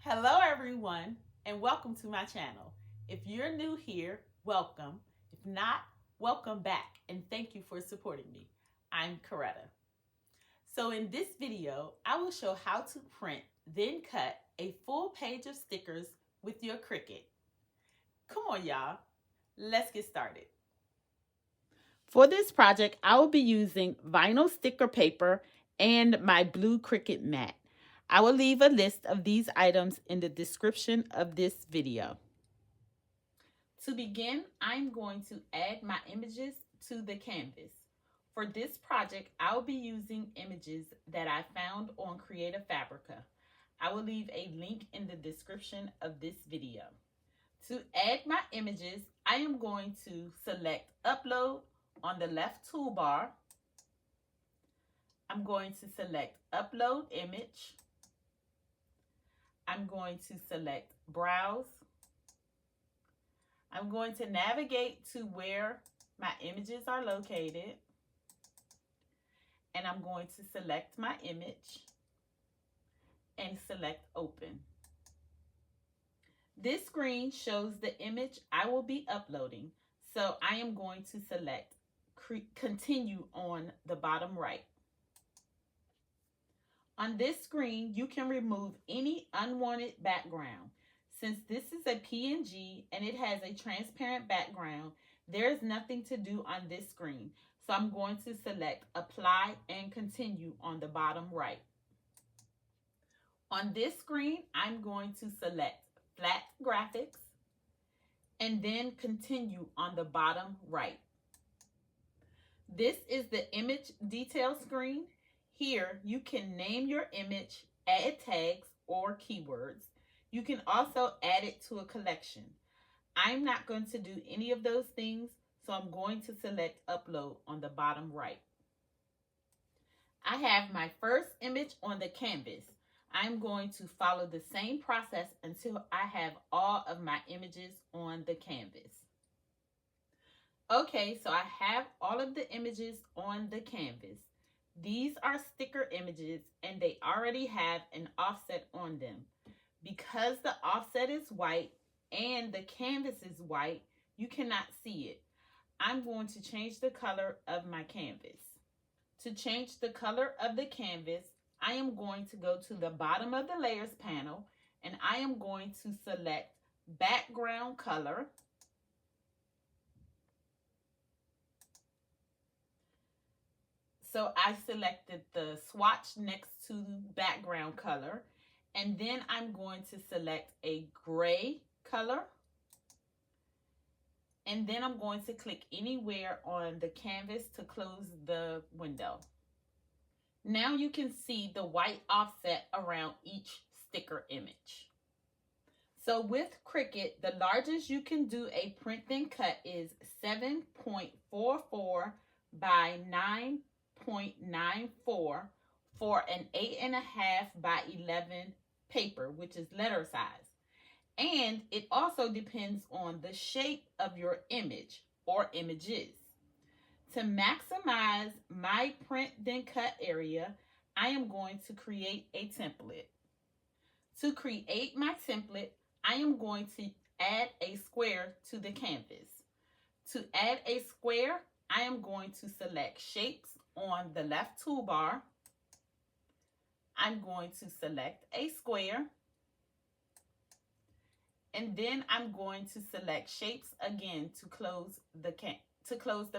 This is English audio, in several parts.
Hello everyone and welcome to my channel. If you're new here, welcome. If not, welcome back and thank you for supporting me. I'm Coretta. So in this video, I will show how to print then cut a full page of stickers with your Cricut. Come on y'all, let's get started. For this project, I will be using vinyl sticker paper and my blue Cricut mat. I will leave a list of these items in the description of this video. To begin, I'm going to add my images to the canvas. For this project, I will be using images that I found on Creative Fabrica. I will leave a link in the description of this video. To add my images, I am going to select Upload on the left toolbar. I'm going to select Upload Image. I'm going to select Browse. I'm going to navigate to where my images are located. And I'm going to select my image and select Open. This screen shows the image I will be uploading. So I am going to select Continue on the bottom right. On this screen, you can remove any unwanted background. Since this is a PNG and it has a transparent background, there is nothing to do on this screen. So I'm going to select Apply and Continue on the bottom right. On this screen, I'm going to select Flat Graphics and then Continue on the bottom right. This is the image detail screen. Here, you can name your image, add tags or keywords. You can also add it to a collection. I'm not going to do any of those things, so I'm going to select Upload on the bottom right. I have my first image on the canvas. I'm going to follow the same process until I have all of my images on the canvas. Okay, so I have all of the images on the canvas. These are sticker images and they already have an offset on them. Because the offset is white and the canvas is white, you cannot see it. I'm going to change the color of my canvas. To change the color of the canvas, I am going to go to the bottom of the layers panel and I am going to select background color. So I selected the swatch next to background color, and then I'm going to select a gray color, and then I'm going to click anywhere on the canvas to close the window. Now you can see the white offset around each sticker image. So with Cricut, the largest you can do a print then cut is 7.44 by 9.94 for an 8.5 by 11 paper, which is letter size. And it also depends on the shape of your image or images. To maximize my print then cut area, I am going to create a template. To create my template, I am going to add a square to the canvas. To add a square, I am going to select Shapes on the left toolbar. I'm going to select a square. And then I'm going to select Shapes again to close the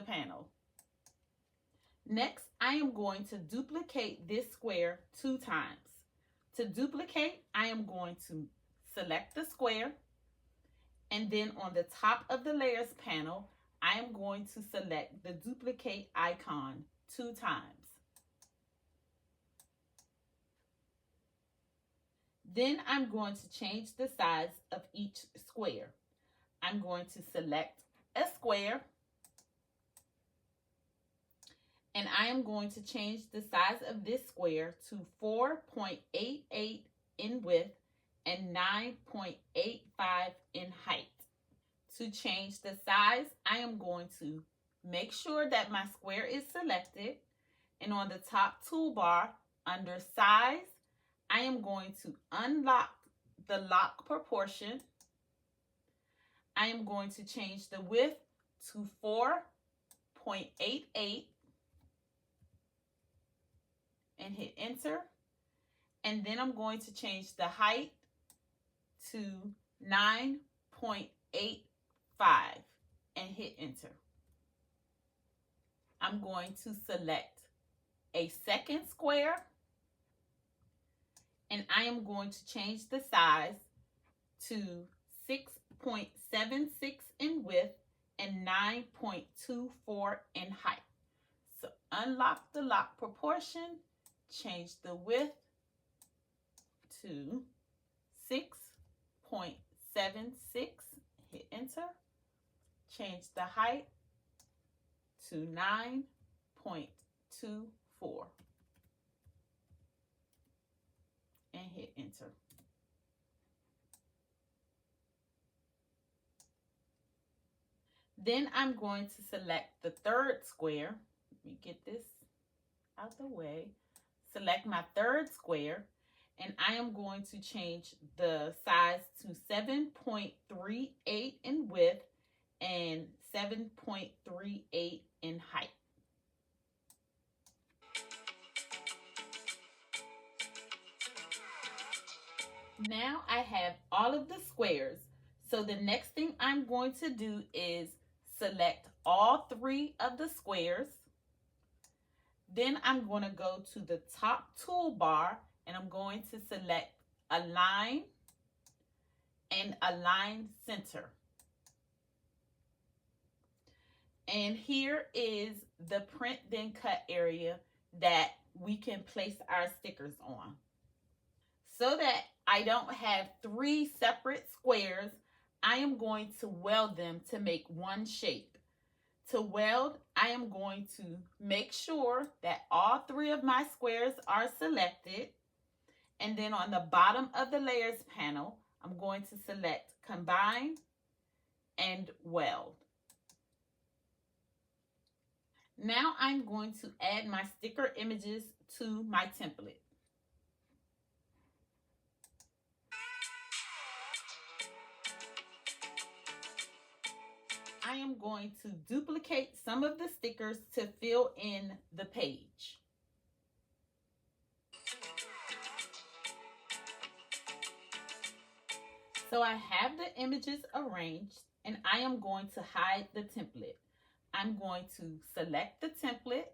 panel. Next, I am going to duplicate this square 2 times. To duplicate, I am going to select the square, and then on the top of the layers panel, I am going to select the duplicate icon 2 times. Then I'm going to change the size of each square. I'm going to select a square, and I am going to change the size of this square to 4.88 in width and 9.85 in height. To change the size, I am going to make sure that my square is selected, and on the top toolbar under Size, I am going to unlock the lock proportion. I am going to change the width to 4.88 and hit enter. And then I'm going to change the height to 9.85 and hit enter. I'm going to select a second square, and I am going to change the size to 6.76 in width and 9.24 in height. So unlock the lock proportion, change the width to 6.76, hit enter, change the height to 9.24 and hit enter. Then I'm going to select the third square. Let me get this out the way. Select my third square, and I am going to change the size to 7.38 in width and 7.38 in height. Now I have all of the squares. So the next thing I'm going to do is select all 3 of the squares. Then I'm going to go to the top toolbar and I'm going to select Align and Align Center. And here is the print then cut area that we can place our stickers on. So that I don't have 3 separate squares, I am going to weld them to make one shape. To weld, I am going to make sure that all 3 of my squares are selected. And then on the bottom of the layers panel, I'm going to select Combine and Weld. Now I'm going to add my sticker images to my template. I am going to duplicate some of the stickers to fill in the page. So I have the images arranged, and I am going to hide the template. I'm going to select the template,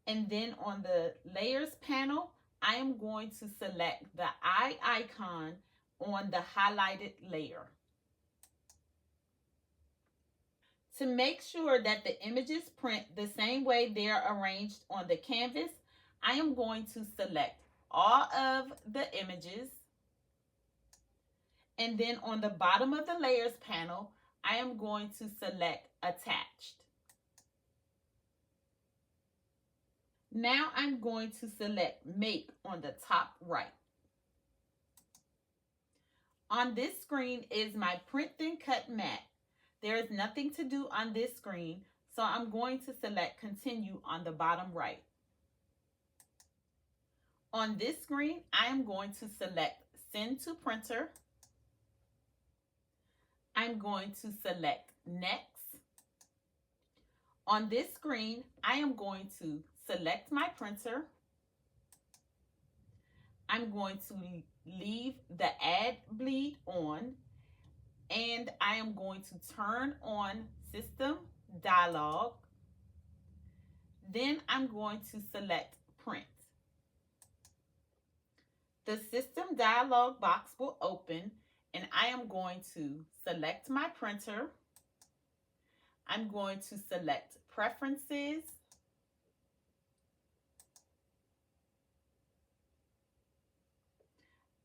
and then on the layers panel, I am going to select the eye icon on the highlighted layer. To make sure that the images print the same way they are arranged on the canvas, I am going to select all of the images, and then on the bottom of the layers panel, I am going to select Attached. Now I'm going to select Make on the top right. On this screen is my Print Then Cut mat. There is nothing to do on this screen, so I'm going to select Continue on the bottom right. On this screen, I am going to select Send to Printer. I'm going to select Next. On this screen, I am going to select my printer. I'm going to leave the Add Bleed on, and I am going to turn on System Dialog. Then I'm going to select Print. The System Dialog box will open, and I am going to select my printer. I'm going to select Preferences.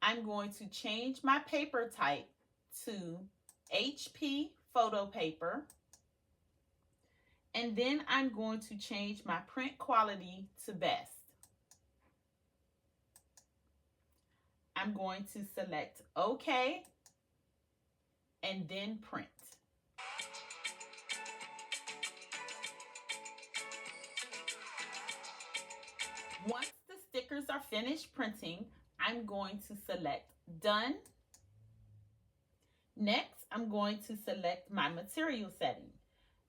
I'm going to change my paper type to HP photo paper. And then I'm going to change my print quality to best. I'm going to select OK and then print. Once the stickers are finished printing, I'm going to select Done. Next, I'm going to select my material setting.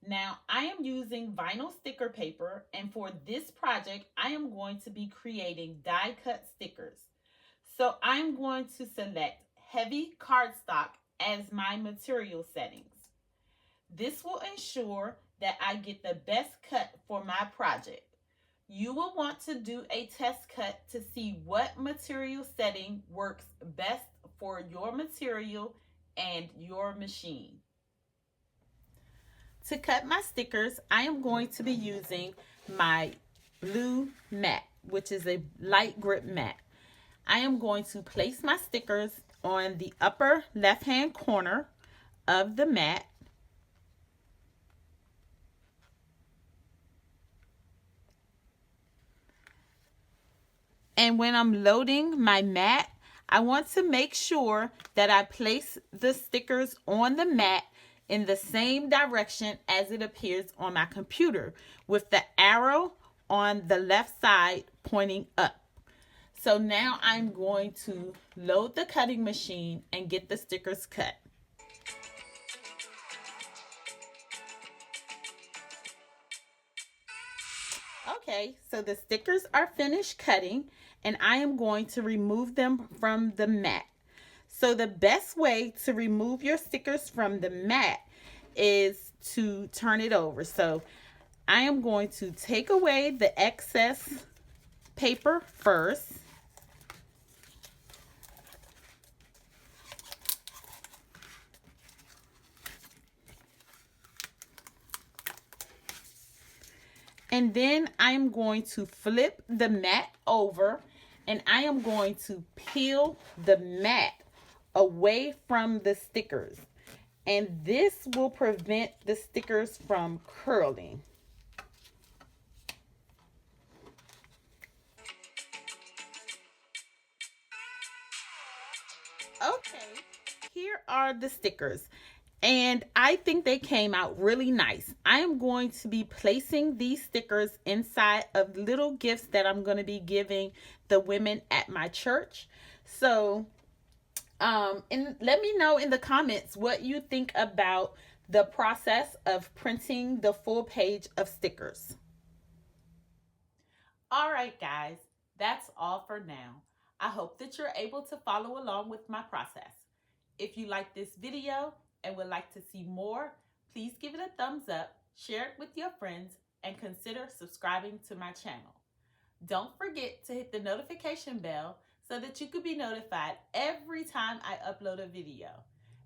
Now, I am using vinyl sticker paper, and for this project, I am going to be creating die cut stickers. So I'm going to select heavy cardstock as my material settings. This will ensure that I get the best cut for my project. You will want to do a test cut to see what material setting works best for your material and your machine. To cut my stickers, I am going to be using my blue mat, which is a light grip mat. I am going to place my stickers on the upper left-hand corner of the mat. And when I'm loading my mat, I want to make sure that I place the stickers on the mat in the same direction as it appears on my computer, with the arrow on the left side pointing up. So now I'm going to load the cutting machine and get the stickers cut. Okay, so the stickers are finished cutting, and I am going to remove them from the mat. So the best way to remove your stickers from the mat is to turn it over. So I am going to take away the excess paper first. And then I am going to flip the mat over, and I am going to peel the mat away from the stickers. And this will prevent the stickers from curling. Okay, here are the stickers. And I think they came out really nice. I am going to be placing these stickers inside of little gifts that I'm going to be giving the women at my church. So, and let me know in the comments what you think about the process of printing the full page of stickers. All right, guys, that's all for now. I hope that you're able to follow along with my process. If you like this video and would like to see more, please give it a thumbs up, share it with your friends, and consider subscribing to my channel. Don't forget to hit the notification bell so that you can be notified every time I upload a video.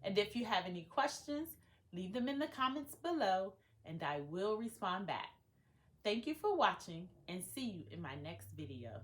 And if you have any questions, leave them in the comments below and I will respond back. Thank you for watching, and see you in my next video.